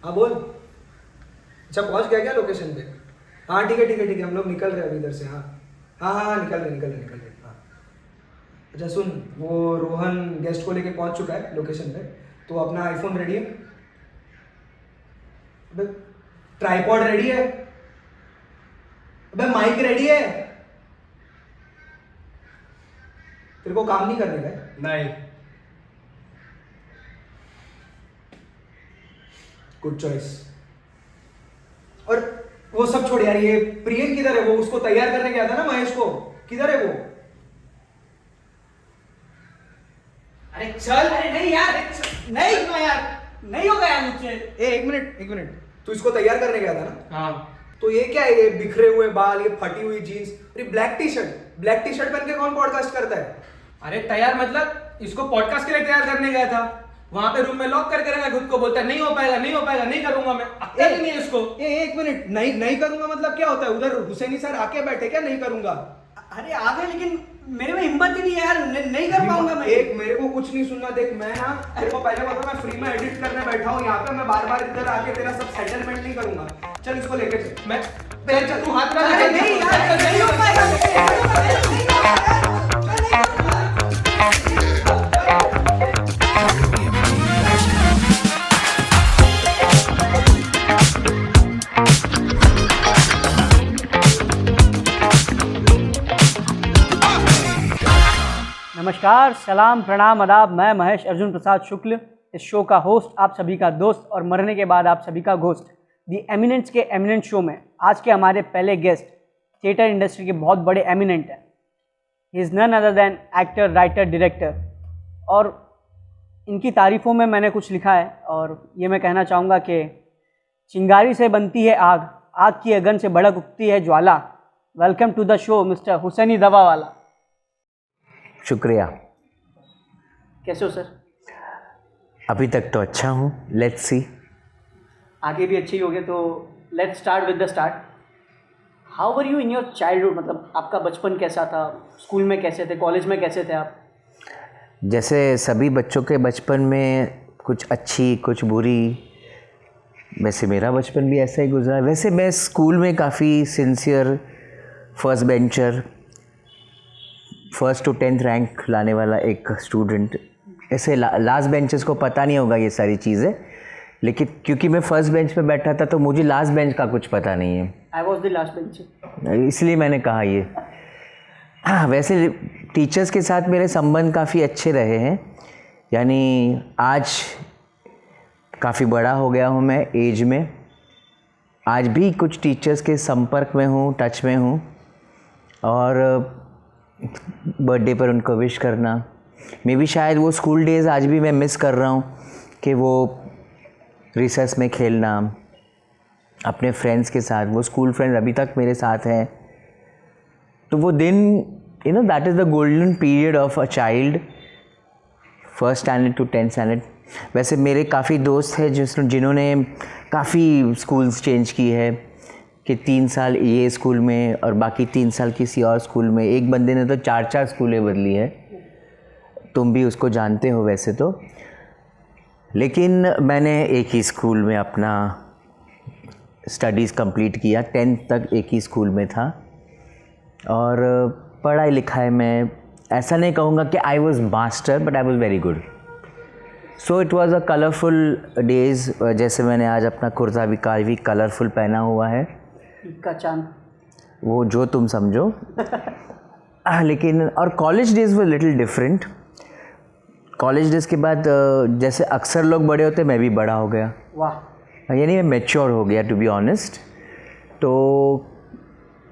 हाँ बोल। अच्छा पहुंच गया क्या लोकेशन पे? हाँ ठीक है ठीक है ठीक है, हम लोग निकल रहे हैं अभी इधर से। हाँ हाँ हाँ हाँ, निकल रहे हाँ। अच्छा सुन, वो रोहन गेस्ट को लेके पहुंच चुका है लोकेशन पे, तो अपना आईफोन रेडी है? अबे ट्राइपॉड रेडी है? अबे माइक रेडी है? तेरे को काम नहीं करने का है? नहीं। Good choice. और वो सब छोड़ यार, ये प्रियन किधर है? वो उसको तैयार करने गया था ना महेश को, किधर है वो? अरे चल। अरे नहीं यार, नहीं ना यार, नहीं होगा यार मुझसे। एक मिनट, तू इसको तैयार करने गया था ना? हाँ। तो ये क्या है, ये बिखरे हुए बाल, ये फटी हुई जीन्स, अरे ब्लैक टी शर्ट पहन के कौन पॉडकास्ट करता है? अरे तैयार मतलब इसको पॉडकास्ट के लिए तैयार करने गया था, वहां पे रूम में लॉक करके रखा, खुद को बोलता है नहीं हो पाएगा नहीं करूंगा मैं। अक्ल ही नहीं है इसको। एक मिनट, नहीं करूंगा मतलब क्या होता है? उधर हुसैनी सर आके बैठे क्या नहीं करूंगा? अरे आ गए, लेकिन मेरे में हिम्मत ही नहीं है यार, नहीं कर पाऊंगा मैं। एक मेरे को कुछ नहीं सुनना, देख मैं ना तेरे को पहले बता, मैं फ्री में एडिट करने बैठा हूँ यहाँ पे, मैं बार बार इधर आके तेरा सब सेटलमेंट नहीं करूंगा। चल इसको लेके चल। मैं चल, तू हाथ अरे नहीं यार, नहीं हो पाएगा मुझसे, नहीं हो पाएगा यार। नमस्कार, सलाम, प्रणाम, आदाब। मैं महेश अर्जुन प्रसाद शुक्ल, इस शो का होस्ट, आप सभी का दोस्त और मरने के बाद आप सभी का घोस्ट, दी एमिनेंट्स के एमिनेंट शो में आज के हमारे पहले गेस्ट थिएटर इंडस्ट्री के बहुत बड़े एमिनेंट हैं। He is none other than actor, writer, director. और इनकी तारीफ़ों में मैंने कुछ लिखा है और ये मैं कहना चाहूँगा कि चिंगारी से बनती है आग, आग की अगन से भड़क उठती है ज्वाला। Welcome to the show mister Husaini Dawawala. शुक्रिया। कैसे हो सर? अभी तक तो अच्छा हूँ, लेट्स सी। आगे भी अच्छे ही होंगे, तो let's start with the start. How were you in your childhood? मतलब आपका बचपन कैसा था? स्कूल में कैसे थे? कॉलेज में कैसे थे आप? जैसे सभी बच्चों के बचपन में कुछ अच्छी कुछ बुरी, वैसे मेरा बचपन भी ऐसा ही गुजरा। वैसे मैं स्कूल में काफ़ी sincere, first bencher, first to 10th rank लाने वाला एक स्टूडेंट। ऐसे लास्ट बेंचेस को पता नहीं होगा ये सारी चीज़ें, लेकिन क्योंकि मैं फर्स्ट बेंच पे बैठा था तो मुझे लास्ट बेंच का कुछ पता नहीं है। I was the last bench, इसलिए मैंने कहा ये। हाँ, वैसे टीचर्स के साथ मेरे संबंध काफ़ी अच्छे रहे हैं। यानी आज काफ़ी बड़ा हो गया हूँ मैं एज में, आज भी कुछ टीचर्स के संपर्क में हूँ, टच में हूँ। और बर्थडे पर उनको विश करना, मे भी शायद वो स्कूल डेज़ आज भी मैं मिस कर रहा हूँ कि वो रिसेस में खेलना अपने फ्रेंड्स के साथ, वो स्कूल फ्रेंड्स अभी तक मेरे साथ हैं। तो वो दिन, you know, that is the golden period of a child, first standard to 10th standard. वैसे मेरे काफ़ी दोस्त हैं जिन्होंने काफ़ी स्कूल्स चेंज की है कि 3 साल ये स्कूल में और बाकी 3 साल किसी और स्कूल में। एक बंदे ने तो 4 स्कूलें बदली है, तुम भी उसको जानते हो वैसे तो। लेकिन मैंने एक ही स्कूल में अपना स्टडीज़ कंप्लीट किया, 10th तक एक ही स्कूल में था। और पढ़ाई लिखाई में ऐसा नहीं कहूँगा कि I was master, but I was very good. So it was a colourful days. जैसे मैंने आज अपना कुर्ता भी कलरफुल पहना हुआ है, का चांद, वो जो तुम समझो। लेकिन और कॉलेज डेज़ वो लिटिल डिफरेंट। कॉलेज डेज़ के बाद जैसे अक्सर लोग बड़े होते, मैं भी बड़ा हो गया। वाह। यानी मैं मैच्योर हो गया, टू बी ऑनेस्ट। तो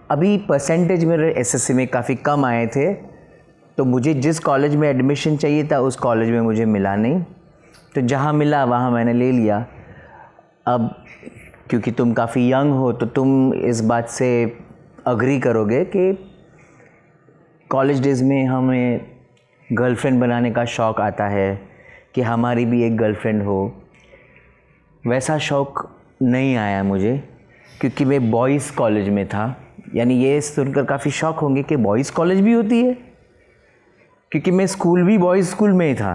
अभी परसेंटेज मेरे एसएससी में काफ़ी कम आए थे, तो मुझे जिस कॉलेज में एडमिशन चाहिए था उस कॉलेज में मुझे मिला नहीं, तो जहाँ मिला वहाँ मैंने ले लिया। अब क्योंकि तुम काफ़ी यंग हो तो तुम इस बात से अग्री करोगे कि कॉलेज डेज़ में हमें गर्लफ्रेंड बनाने का शौक़ आता है कि हमारी भी एक गर्लफ्रेंड हो। वैसा शौक़ नहीं आया मुझे क्योंकि मैं बॉयज़ कॉलेज में था। यानी ये सुनकर काफ़ी शौक होंगे कि बॉयज़ कॉलेज भी होती है, क्योंकि मैं स्कूल भी बॉयज़ स्कूल में ही था।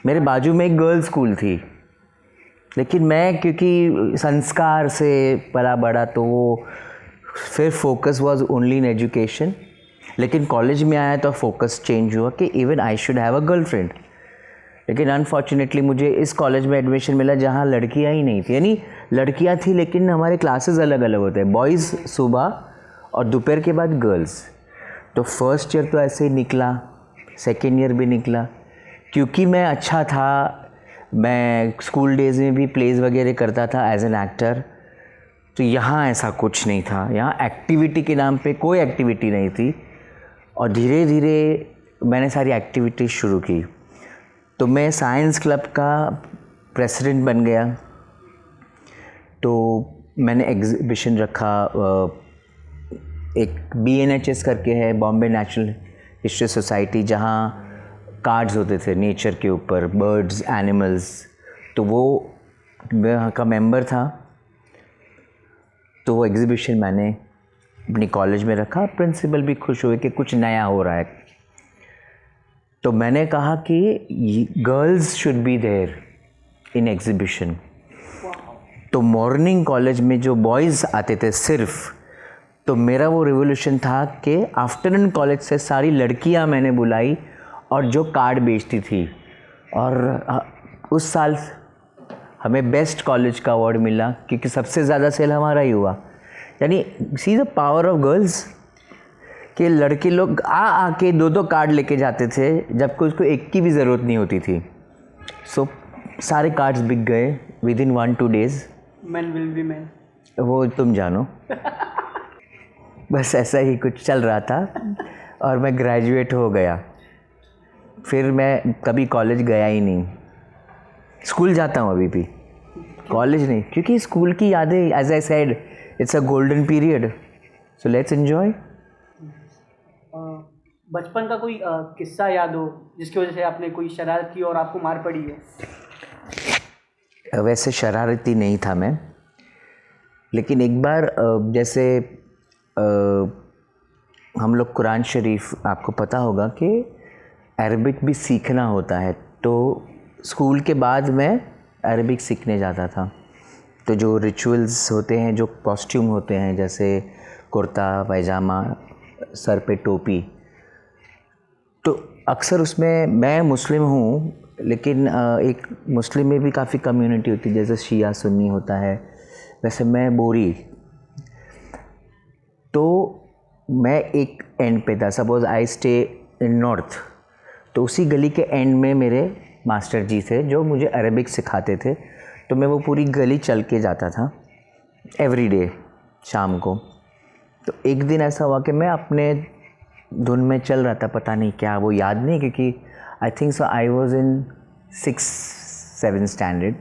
मेरे बाजू में एक गर्ल्स स्कूल थी, लेकिन मैं क्योंकि संस्कार से पला बड़ा तो वो फिर focus was only in education. लेकिन कॉलेज में आया तो फोकस चेंज हुआ कि even I should have a girlfriend. लेकिन अनफॉर्चुनेटली मुझे इस कॉलेज में एडमिशन मिला जहाँ लड़कियाँ ही नहीं थी, यानी लड़कियाँ थी लेकिन हमारे क्लासेस अलग अलग होते हैं, बॉयज़ सुबह और दोपहर के बाद गर्ल्स। तो फर्स्ट ईयर तो ऐसे ही निकला, सेकेंड ईयर भी निकला। क्योंकि मैं अच्छा था, मैं स्कूल डेज़ में भी प्लेज वगैरह करता था एज एन एक्टर, तो यहाँ ऐसा कुछ नहीं था। यहाँ एक्टिविटी के नाम पे कोई एक्टिविटी नहीं थी। और धीरे धीरे मैंने सारी एक्टिविटीज़ शुरू की। तो मैं साइंस क्लब का प्रेसिडेंट बन गया। तो मैंने एग्ज़िबिशन रखा, एक BNHS करके है, बॉम्बे नेचुरल हिस्ट्री सोसाइटी, जहाँ कार्ड्स होते थे नेचर के ऊपर, बर्ड्स, एनिमल्स। तो वो मैं वहाँ का मेंबर था। तो वो एग्ज़िबिशन मैंने अपनी कॉलेज में रखा। प्रिंसिपल भी खुश हुए कि कुछ नया हो रहा है। तो मैंने कहा कि girls should be there in exhibition. तो मॉर्निंग कॉलेज में जो बॉयज़ आते थे सिर्फ, तो मेरा वो रिवोल्यूशन था कि आफ्टरनून कॉलेज से सारी लड़कियां मैंने बुलाई और जो कार्ड बेचती थी। और उस साल हमें बेस्ट कॉलेज का अवार्ड मिला क्योंकि सबसे ज़्यादा सेल हमारा ही हुआ। यानी see the power of girls कि लड़के लोग आके दो कार्ड लेके जाते थे जबकि उसको एक की भी ज़रूरत नहीं होती थी। सो सारे कार्ड्स बिक गए with in 1-2 days। Man will be man, वो तुम जानो। बस ऐसा ही कुछ चल रहा था और मैं ग्रेजुएट हो गया। फिर मैं कभी कॉलेज गया ही नहीं। स्कूल जाता हूँ अभी भी, कॉलेज नहीं, क्योंकि स्कूल की यादें, as I said, it's a golden period, so let's enjoy. बचपन का कोई किस्सा याद हो जिसकी वजह से आपने कोई शरारत की और आपको मार पड़ी हो? वैसे शरारती नहीं था मैं, लेकिन एक बार जैसे हम लोग कुरान शरीफ, आपको पता होगा कि अरबिक भी सीखना होता है। तो स्कूल के बाद मैं अरबिक सीखने जाता था। तो जो रिचुअल्स होते हैं, जो कॉस्ट्यूम होते हैं, जैसे कुर्ता पैजामा, सर पे टोपी, तो अक्सर उसमें मैं मुस्लिम हूँ, लेकिन एक मुस्लिम में भी काफ़ी कम्युनिटी होती है, जैसे शिया सुन्नी होता है, वैसे मैं बोरी। तो मैं एक एंड पे था, suppose I stay in north, तो उसी गली के एंड में मेरे मास्टर जी थे जो मुझे अरबिक सिखाते थे। तो मैं वो पूरी गली चल के जाता था एवरी डे शाम को। तो एक दिन ऐसा हुआ कि मैं अपने धुन में चल रहा था, पता नहीं क्या, वो याद नहीं, क्योंकि I think so I was in 6-7 standard.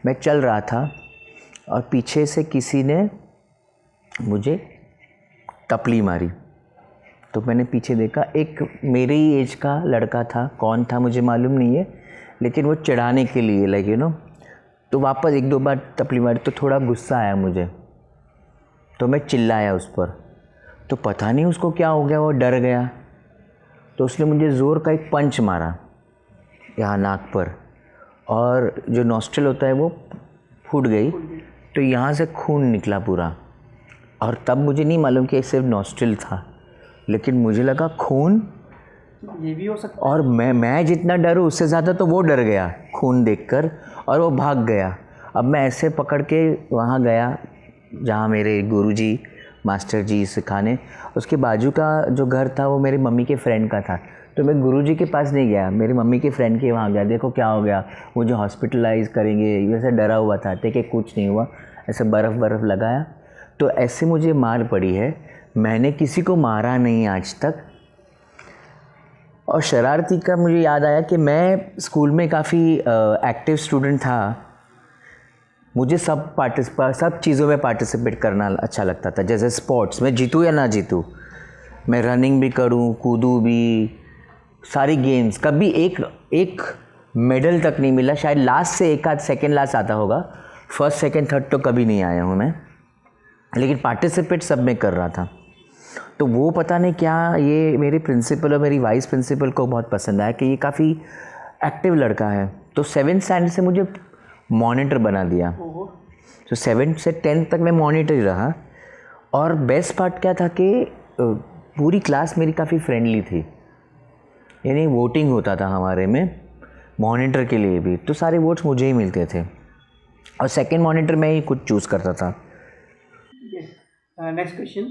मैं चल रहा था और पीछे से किसी ने मुझे टपली मारी। तो मैंने पीछे देखा, एक मेरे ही एज का लड़का था, कौन था मुझे मालूम नहीं है, लेकिन वो चिढ़ाने के लिए लाइक यू नो, तो वापस 1-2 बार टपली मारी। तो थोड़ा गुस्सा आया मुझे, तो मैं चिल्लाया उस पर। तो पता नहीं उसको क्या हो गया, वो डर गया। तो उसने मुझे ज़ोर का एक पंच मारा यहाँ नाक पर, और जो नॉस्ट्रिल होता है वो फूट गई। तो यहाँ से खून निकला पूरा। और तब मुझे नहीं मालूम कि सिर्फ नॉस्ट्रिल था, लेकिन मुझे लगा खून, ये भी हो सकता। और मैं जितना डरूँ उससे ज़्यादा तो वो डर गया खून देखकर, और वो भाग गया। अब मैं ऐसे पकड़ के वहाँ गया जहाँ मेरे गुरुजी मास्टर जी सिखाने, उसके बाजू का जो घर था वो मेरी मम्मी के फ्रेंड का था। तो मैं गुरुजी के पास नहीं गया, मेरी मम्मी के फ्रेंड के वहाँ गया। देखो क्या हो गया, मुझे हॉस्पिटलाइज करेंगे, वैसे डरा हुआ था। कि कुछ नहीं हुआ, ऐसे बर्फ़ लगाया। तो ऐसे मुझे मार पड़ी है। मैंने किसी को मारा नहीं आज तक। और शरारती का मुझे याद आया कि मैं स्कूल में काफ़ी एक्टिव स्टूडेंट था। मुझे सब चीज़ों में पार्टिसिपेट करना अच्छा लगता था। जैसे स्पोर्ट्स में जीतूँ या ना जीतूँ, मैं रनिंग भी करूँ, कूदूँ भी, सारी गेम्स। कभी एक मेडल तक नहीं मिला, शायद लास्ट से एक आध सेकेंड लास्ट आता होगा, फर्स्ट सेकेंड थर्ड तो कभी नहीं आया हूँ मैं, लेकिन पार्टिसिपेट सब में कर रहा था। तो वो पता नहीं क्या, ये मेरे प्रिंसिपल और मेरी वाइस प्रिंसिपल को बहुत पसंद आया कि ये काफ़ी एक्टिव लड़का है। तो 7th स्टैंडर्ड से मुझे मॉनिटर बना दिया। ओहो। तो 7 से 10 तक मैं मॉनिटर ही रहा। और बेस्ट पार्ट क्या था कि पूरी क्लास मेरी काफ़ी फ्रेंडली थी, यानी वोटिंग होता था हमारे में मॉनिटर के लिए भी, तो सारे वोट्स मुझे ही मिलते थे और सेकंड मॉनिटर मैं ही कुछ चूज़ करता था। नेक्स्ट क्वेश्चन,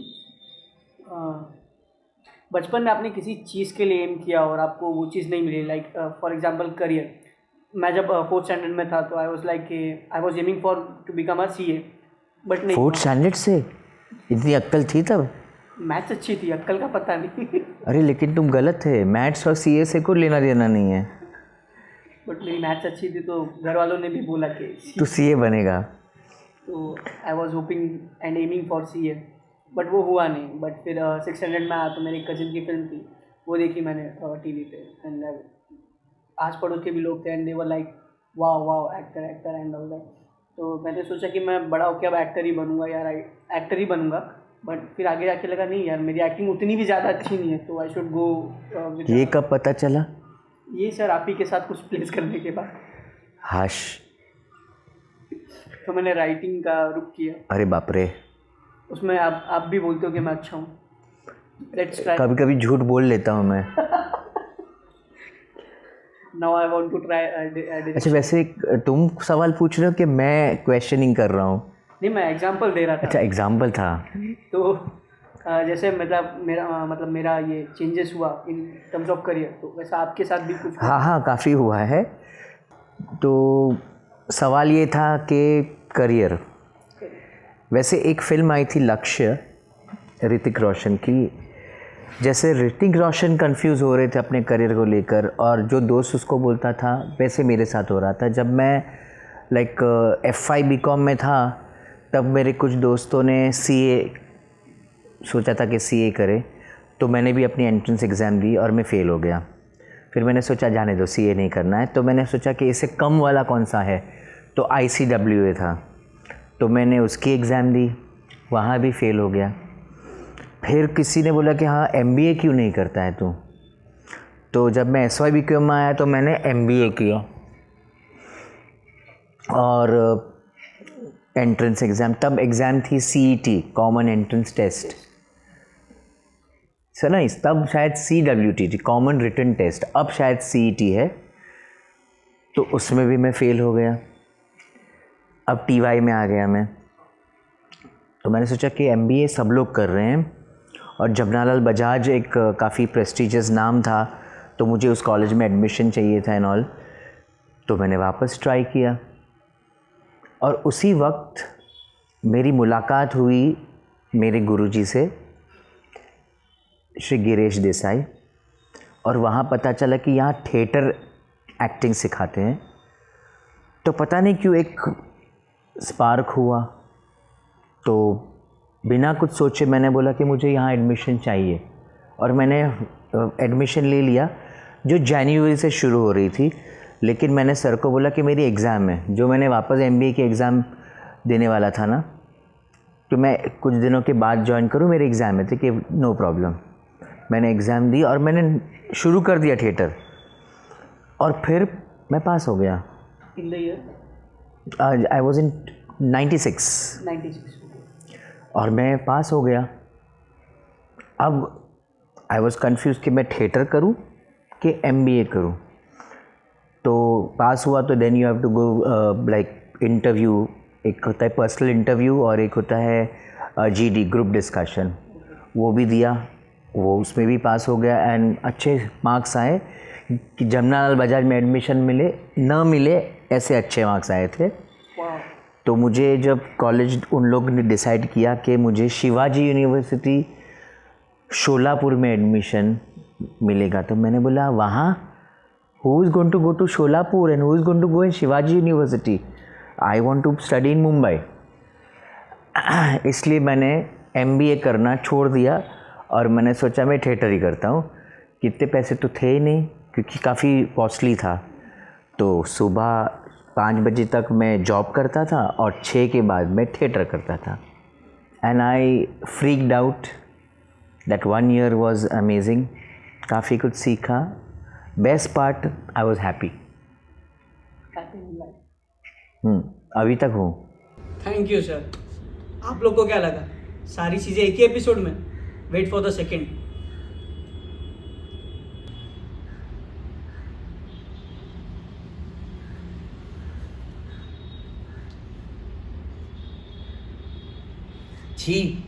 बचपन में आपने किसी चीज़ के लिए एम किया और आपको वो चीज़ नहीं मिली, लाइक फॉर एग्जांपल करियर। मैं जब 4th स्टैंडर्ड में था तो I was aiming for to become a CA, but नहीं। 4th स्टैंडर्ड से इतनी अक्ल थी तब? मैथ्स अच्छी थी, अक्ल का पता नहीं। अरे लेकिन तुम गलत थे, मैथ्स और सीए से कोई लेना देना नहीं है। बट मेरी मैथ्स अच्छी थी तो घर वालों ने भी बोला कि तू सीए बनेगा। तो I was hoping and aiming for CA, but वो हुआ नहीं। बट फिर 6th स्टैंडर्ड में आया तो मेरी कजिन की फिल्म थी, वो देखी मैंने टीवी पे, एंड आस पड़ोस के भी लोग थे एंड दे वर लाइक वाह वाह एक्टर एंड ऑल दैट। तो मैंने सोचा कि मैं बड़ा होकर अब एक्टर ही बनूंगा यार, एक्टर ही बनूंगा। बट फिर आगे जाके लगा नहीं यार, मेरी एक्टिंग उतनी भी ज़्यादा अच्छी नहीं है, तो आई शुड गो। ये कब पता चला? ये सर आप ही के साथ कुछ प्लेस करने के बाद हाश। तो मैंने राइटिंग का रुख किया। अरे बाप रे। उसमें आप भी बोलते हो कि मैं अच्छा हूँ। Let's try. कभी कभी झूठ बोल लेता हूँ मैं। Now I want to try. अच्छा वैसे तुम सवाल पूछ रहे हो कि मैं क्वेश्चनिंग कर रहा हूँ? नहीं, मैं एग्जांपल दे रहा था। अच्छा एग्जाम्पल था। तो जैसे मतलब मेरा ये चेंजेस हुआ इन टर्म्स ऑफ करियर, तो वैसा आपके साथ भी कुछ हुआ? हाँ काफ़ी हुआ है। तो सवाल ये था कि करियर, वैसे एक फ़िल्म आई थी लक्ष्य ऋतिक रोशन की, जैसे ऋतिक रोशन कंफ्यूज हो रहे थे अपने करियर को लेकर और जो दोस्त उसको बोलता था वैसे मेरे साथ हो रहा था। जब मैं लाइक F5 BCom में था तब मेरे कुछ दोस्तों ने CA सोचा था कि CA करे, तो मैंने भी अपनी एंट्रेंस एग्ज़ाम दी और मैं फ़ेल हो गया। फिर मैंने सोचा जाने दो, CA नहीं करना है, तो मैंने सोचा कि इससे कम वाला कौन सा है, तो ICWA था, तो मैंने उसकी एग्ज़ाम दी, वहाँ भी फ़ेल हो गया। फिर किसी ने बोला कि हाँ MBA क्यों नहीं करता है तू, तो जब मैं SY BCom में आया तो मैंने MBA किया और एंट्रेंस एग्ज़ाम, तब एग्ज़ाम थी CET common entrance test sir ना, तब शायद CWT थी कॉमन रिटन टेस्ट, अब शायद CET है, तो उसमें भी मैं फ़ेल हो गया। अब TY में आ गया मैं, तो मैंने सोचा कि MBA सब लोग कर रहे हैं और जमनालाल बजाज एक काफ़ी प्रेस्टिजियस नाम था, तो मुझे उस कॉलेज में एडमिशन चाहिए था एंड ऑल, तो मैंने वापस ट्राई किया। और उसी वक्त मेरी मुलाकात हुई मेरे गुरुजी से, श्री गिरीश देसाई, और वहाँ पता चला कि यहाँ थिएटर एक्टिंग सिखाते हैं। तो पता नहीं क्यों एक स्पार्क हुआ, तो बिना कुछ सोचे मैंने बोला कि मुझे यहाँ एडमिशन चाहिए, और मैंने एडमिशन ले लिया जो जनवरी से शुरू हो रही थी। लेकिन मैंने सर को बोला कि मेरी एग्ज़ाम है, जो मैंने वापस MBA की एग्ज़ाम देने वाला था ना, तो मैं कुछ दिनों के बाद ज्वाइन करूँ, मेरे एग्ज़ाम में थे कि नो प्रॉब्लम। मैंने एग्ज़ाम दी और मैंने शुरू कर दिया थिएटर, और फिर मैं पास हो गया। In the year I was in 96 और मैं पास हो गया। अब आई वॉज कन्फ्यूज़ कि मैं थिएटर करूं कि MBA करूं। तो पास हुआ तो then you have to go like interview, एक होता है पर्सनल इंटरव्यू और एक होता है GD ग्रुप डिस्कशन, वो भी दिया, वो उसमें भी पास हो गया एंड अच्छे मार्क्स आए कि जमनालाल बजाज में एडमिशन मिले ना मिले ऐसे अच्छे मार्क्स आए थे। तो मुझे जब कॉलेज उन लोगों ने डिसाइड किया कि मुझे शिवाजी यूनिवर्सिटी शोलापुर में एडमिशन मिलेगा, तो मैंने बोला वहाँ who is going to go to Solapur and who is going to go in Shivaji university, I want to study in Mumbai. इसलिए मैंने MBA करना छोड़ दिया और मैंने सोचा मैं थिएटर ही करता हूँ। कितने पैसे तो थे ही नहीं क्योंकि काफ़ी कॉस्टली था, तो सुबह 5 बजे तक मैं जॉब करता था और 6 के बाद मैं थिएटर करता था। And I freaked out. That 1 year was amazing, काफ़ी कुछ सीखा। Best part, I was happy. अभी तक हूँ। Thank you sir. आप लोग को क्या लगा सारी चीज़ें एक ही एपिसोड में? Wait for the second. छी,